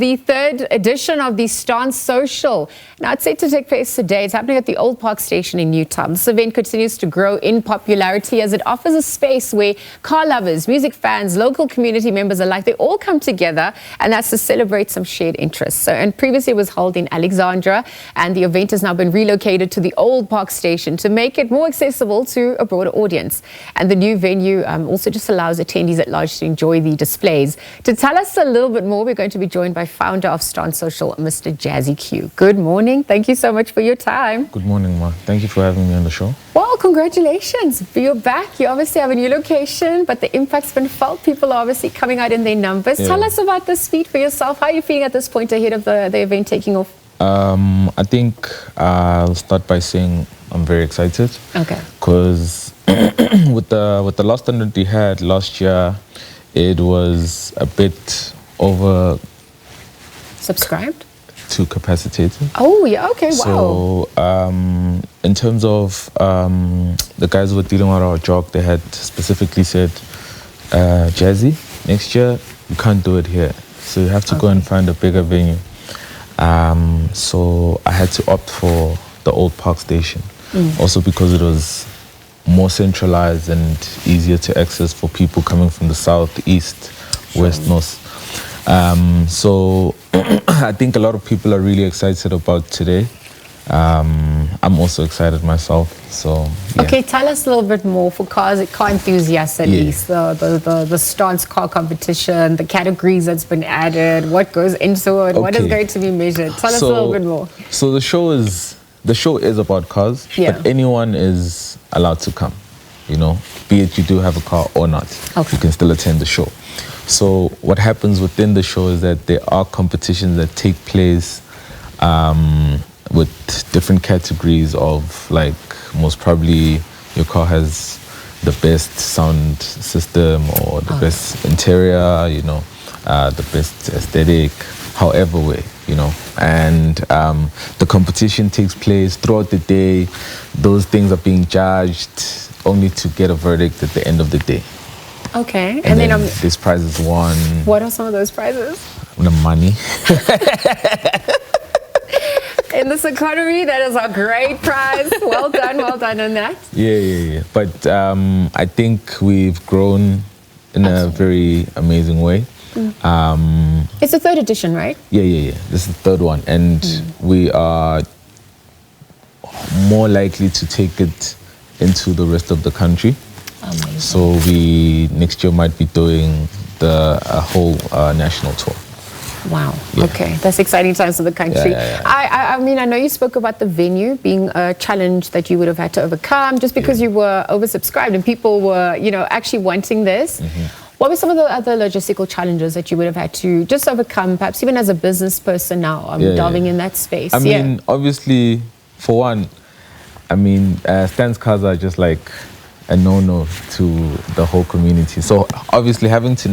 the third edition of the Stance Social. Now, it's set to take place today. It's happening at the Old Park Station in Newtown. This event continues to grow in popularity as it offers a space where car lovers, music fans, local community members alike, they all come together, and that's to celebrate some shared interests. And previously it was held in Alexandra, and the event has now been relocated to the Old Park Station to make it more accessible to a broader audience. And the new venue also just allows attendees at large to enjoy the displays. To tell us a little bit more, we're going to be joined by founder of Stance Social, Mr. JazziQ. Good morning. Thank you so much for your time. Good morning, Ma. Thank you for having me on the show. Well, congratulations. You're back. You obviously have a new location, but the impact's been felt. People are obviously coming out in their numbers. Yeah. Tell us about this feat for yourself. How are you feeling at this point ahead of the event taking off? I think I'll start by saying I'm very excited. Okay. Because with the last event we had last year, it was a bit over subscribed to capacitated. Oh yeah, okay, wow. So in terms of the guys who were dealing with our jog, they had specifically said, Jazzy, next year you can't do it here, so you have to go and find a bigger venue. So I had to opt for the Old Park Station, also because it was more centralized and easier to access for people coming from the south, east, west, north. So I think a lot of people are really excited about today. I'm also excited myself. So yeah. Okay, tell us a little bit more for car enthusiasts at least. The stance car competition, the categories that's been added, what goes into it, what is going to be measured. Tell us a little bit more. So the show is about cars, but anyone is allowed to come. You know, be it you do have a car or not, you can still attend the show. So what happens within the show is that there are competitions that take place with different categories of, like, most probably your car has the best sound system or the best interior, you know, the best aesthetic, however way, you know. And the competition takes place throughout the day. Those things are being judged only to get a verdict at the end of the day. Okay. And then these prizes won. What are some of those prizes? The money. In this economy, that is a great prize. Well done on that. Yeah. But I think we've grown in a very amazing way. It's the third edition, right? Yeah. This is the third one. And we are more likely to take it into the rest of the country. Amazing. So we next year might be doing a whole national tour. Wow. Yeah. Okay, that's exciting times for the country. Yeah. I mean, I know you spoke about the venue being a challenge that you would have had to overcome just because you were oversubscribed and people were, you know, actually wanting this. What were some of the other logistical challenges that you would have had to just overcome, perhaps even as a business person now, delving in that space? I mean, obviously, for one, I mean, stance cars are just like a no-no to the whole community. So obviously having to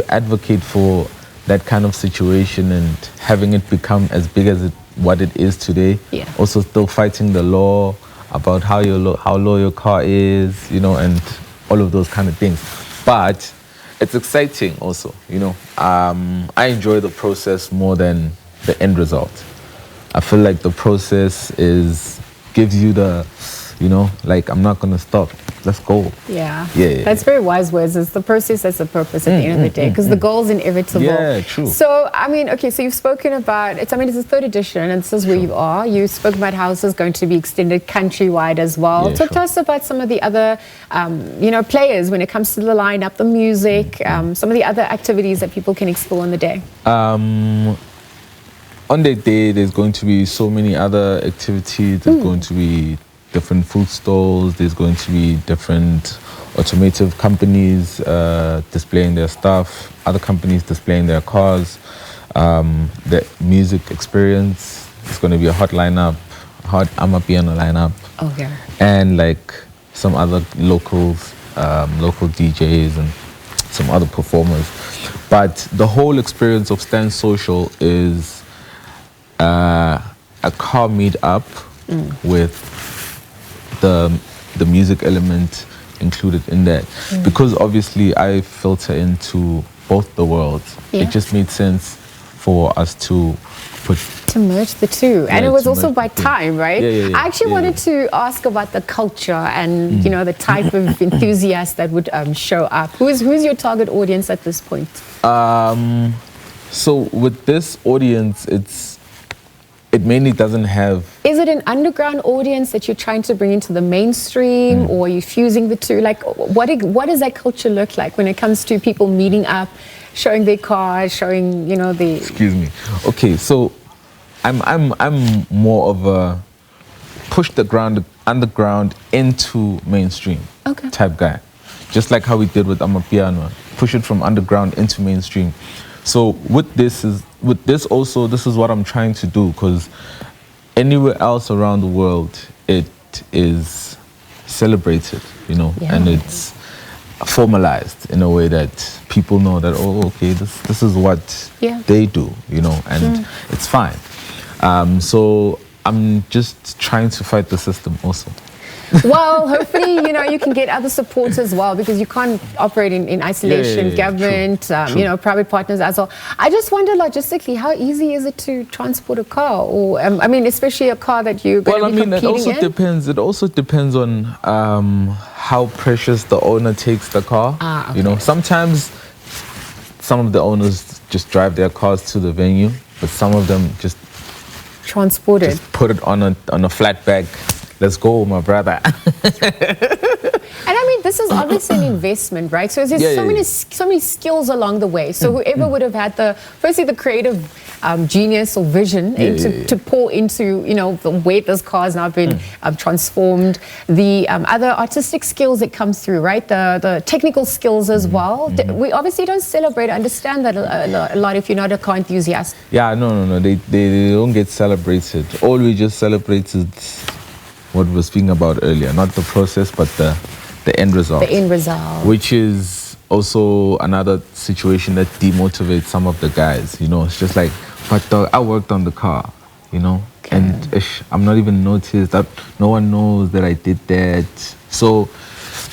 advocate for that kind of situation and having it become as big as what it is today. Yeah. Also still fighting the law about how low your car is, you know, and all of those kind of things. But it's exciting also, you know. I enjoy the process more than the end result. I feel like the process gives you the, you know, like, I'm not gonna stop. Let's go. Yeah. That's very wise words. It's the process that's the purpose at the end of the day, because the goal's inevitable. Yeah, true. So, I mean, okay, so you've spoken about, it's the third edition, and this is where you are. You spoke about how this is going to be extended countrywide as well. Talk to us about some of the other, you know, players when it comes to the lineup, the music, some of the other activities that people can explore on the day. On the day, there's going to be so many other activities. There's going to be different food stalls. There's going to be different automotive companies displaying their stuff, other companies displaying their cars. The music experience is going to be a hot lineup, hot Amapiano lineup. Okay. And like some other local DJs and some other performers. But the whole experience of Stance Social is a car meet-up with the music element included in that. Because obviously I filter into both the worlds. Yeah. It just made sense for us to merge the two. And Yeah, it was to also merge by the two. time, right? Yeah. I actually wanted to ask about the culture and, you know, the type of enthusiasts that would show up. Who's your target audience at this point? So with this audience, it mainly doesn't have... Is it an underground audience that you're trying to bring into the mainstream, or are you fusing the two? Like, what does that culture look like when it comes to people meeting up, showing their cars, showing, you know, the... Excuse me. Okay, so I'm more of a push the underground into mainstream type guy. Just like how we did with Amapiano. Push it from underground into mainstream. So with this also, this is what I'm trying to do, because anywhere else around the world, it is celebrated, you know, and it's formalized in a way that people know that, oh, okay, this is what they do, you know, and it's fine. So I'm just trying to fight the system also. Well, hopefully, you know, you can get other support as well, because you can't operate in isolation. Government, true. you know, private partners as well. I just wonder logistically, how easy is it to transport a car? Or, I mean, especially a car that you're going to be competing in? Well, I mean, it also depends on how precious the owner takes the car. You know, sometimes some of the owners just drive their cars to the venue, but some of them just transport it. Just put it on a flat bag. Let's go, my brother. And I mean, this is obviously an investment, right? So there's so many skills along the way. So whoever would have had firstly the creative genius or vision to pour into, you know, the way this car has now been transformed, the other artistic skills that come through, right? The technical skills as well. We obviously don't celebrate, understand that a lot if you're not a car enthusiast. Yeah, no. They don't get celebrated. All we just celebrate is what we were speaking about earlier, not the process, but the end result. The end result. Which is also another situation that demotivates some of the guys, you know. It's just like, but I worked on the car, you know, and I'm not even noticed, that no one knows that I did that. So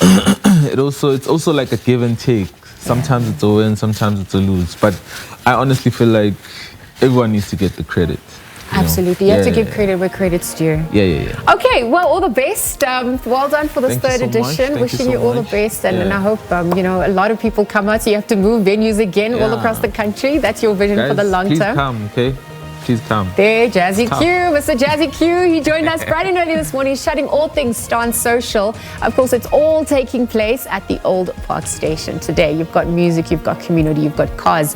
it's also like a give and take. Sometimes it's a win, sometimes it's a lose. But I honestly feel like everyone needs to get the credit. Absolutely. You have to give credit where credit's due. Yeah. Okay, well, all the best. Well done for this third edition. Wishing you all the best. And I hope, you know, a lot of people come out. So you have to move venues again all across the country. That's your vision for the long term. Please come, okay? Please come. There, JazziQ, Mr. JazziQ. He joined us bright and early this morning, shutting all things Dance Social. Of course, it's all taking place at the Old Park Station today. You've got music, you've got community, you've got cars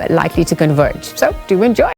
likely to converge. So do enjoy.